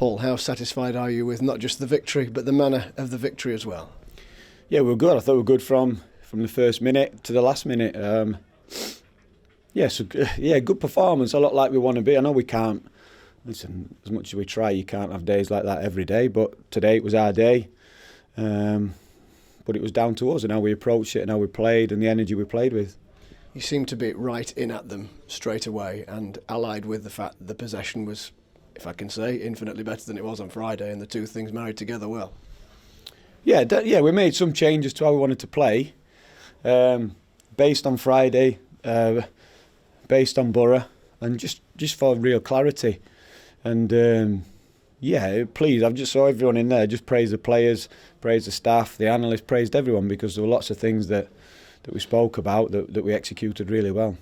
Paul, how satisfied are you with not just the victory, but the manner of the victory as well? Yeah, we were good. I thought we were good from the first minute to the last minute. Good performance. A lot like we want to be. I know we can't. Listen, as much as we try, you can't have days like that every day. But today it was our day. But it was down to us and how we approached it and how we played and the energy we played with. You seemed to be right in at them straight away, and allied with the fact that the possession was, if I can say, infinitely better than it was on Friday, and the two things married together well. Yeah, we made some changes to how we wanted to play, based on Friday, based on Boro, and just for real clarity. And please, I've just saw everyone in there just praise the players, praise the staff, the analysts, praised everyone, because there were lots of things that we spoke about that we executed really well.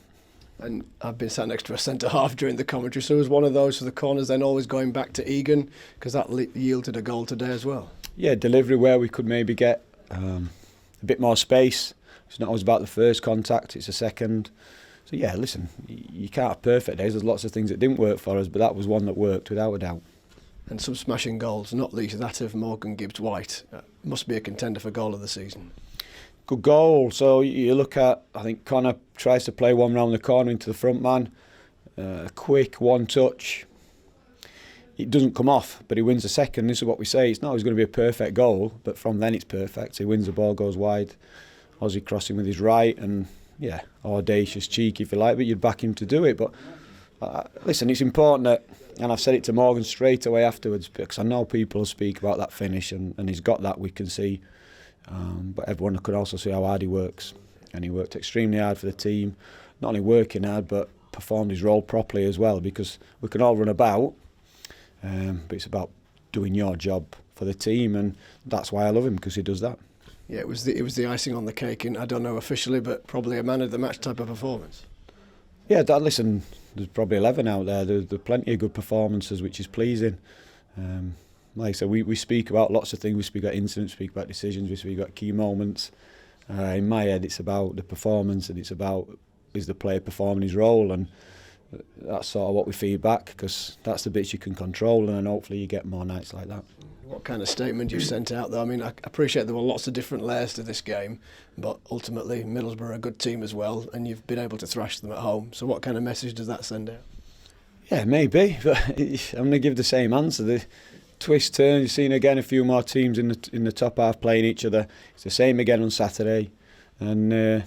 And I've been sat next to a centre-half during the commentary, so was one of those for the corners then always going back to Egan, because that yielded a goal today as well? Yeah, delivery where we could maybe get a bit more space. It's not always about the first contact, it's the second. So yeah, listen, you can't have perfect days. There's lots of things that didn't work for us, but that was one that worked without a doubt. And some smashing goals, not least that of Morgan Gibbs-White. Must be a contender for goal of the season. Good goal. So you look at, I think Connor tries to play one round the corner into the front man. Quick, one touch. It doesn't come off, but he wins the second. This is what we say. It's not always going to be a perfect goal, but from then it's perfect. He wins the ball, goes wide. Ozzy crossing with his right, and yeah, audacious, cheeky if you like, but you'd back him to do it. But listen, it's important that, and I've said it to Morgan straight away afterwards, because I know people speak about that finish, and he's got that, we can see. But everyone could also see how hard he works, and he worked extremely hard for the team. Not only working hard, but performed his role properly as well, because we can all run about, but it's about doing your job for the team, and that's why I love him, because he does that. Yeah, it was the icing on the cake, and I don't know officially, but probably a man of the match type of performance. Yeah, listen, there's probably 11 out there. There's plenty of good performances, which is pleasing. Like I said, we speak about lots of things. We speak about incidents, we speak about decisions, we speak about key moments. In my head, it's about the performance, and it's about, is the player performing his role, and that's sort of what we feed back, because that's the bits you can control, and then hopefully you get more nights like that. What kind of statement you sent out though? I mean, I appreciate there were lots of different layers to this game, but ultimately Middlesbrough are a good team as well, and you've been able to thrash them at home. So what kind of message does that send out? Yeah, maybe, but I'm going to give the same answer. The twist turn, you've seen again a few more teams in the top half playing each other. It's the same again on Saturday, and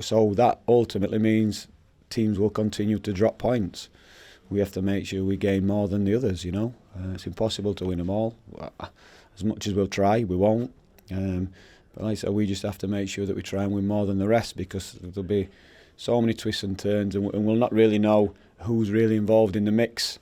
so that ultimately means teams will continue to drop points. We have to make sure we gain more than the others, you know. It's impossible to win them all. As much as we'll try, we won't. But like I said, we just have to make sure that we try and win more than the rest, because there'll be so many twists and turns, and we'll not really know who's really involved in the mix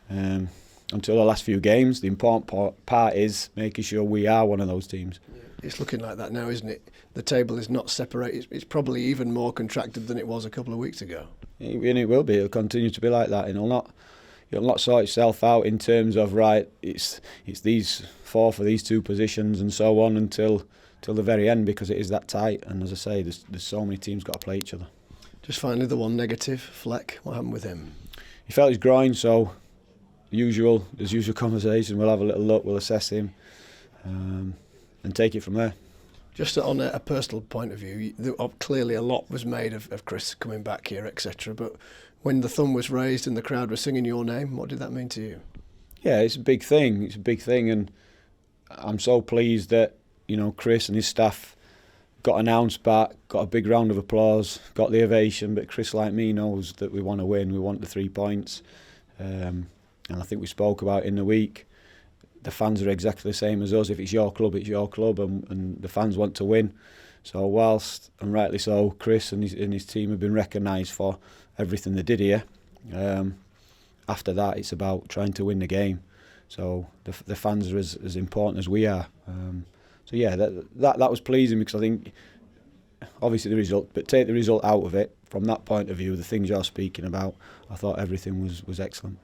until the last few games. The important part is making sure we are one of those teams. It's looking like that now, isn't it? The table is not separated. It's probably even more contracted than it was a couple of weeks ago. And it will be. It'll continue to be like that. It'll not sort itself out in terms of, right, it's these four for these two positions and so on until the very end, because it is that tight. And as I say, there's so many teams got to play each other. Just finally, the one negative, Fleck. What happened with him? He felt his groin, so there's usual conversation. We'll have a little look. We'll assess him and take it from there. Just on a personal point of view, clearly a lot was made of Chris coming back here, etc. But when the thumb was raised and the crowd was singing your name, what did that mean to you? Yeah, it's a big thing. It's a big thing, and I'm so pleased that, you know, Chris and his staff got announced back, got a big round of applause, got the ovation. But Chris, like me, knows that we want to win. We want the 3 points, and I think we spoke about it in the week. The fans are exactly the same as us. If it's your club, and the fans want to win. So whilst, and rightly so, Chris and his team have been recognised for everything they did here, after that it's about trying to win the game. So the fans are as important as we are. So yeah, that was pleasing, because I think obviously the result, but take the result out of it, from that point of view, the things you're speaking about, I thought everything was excellent.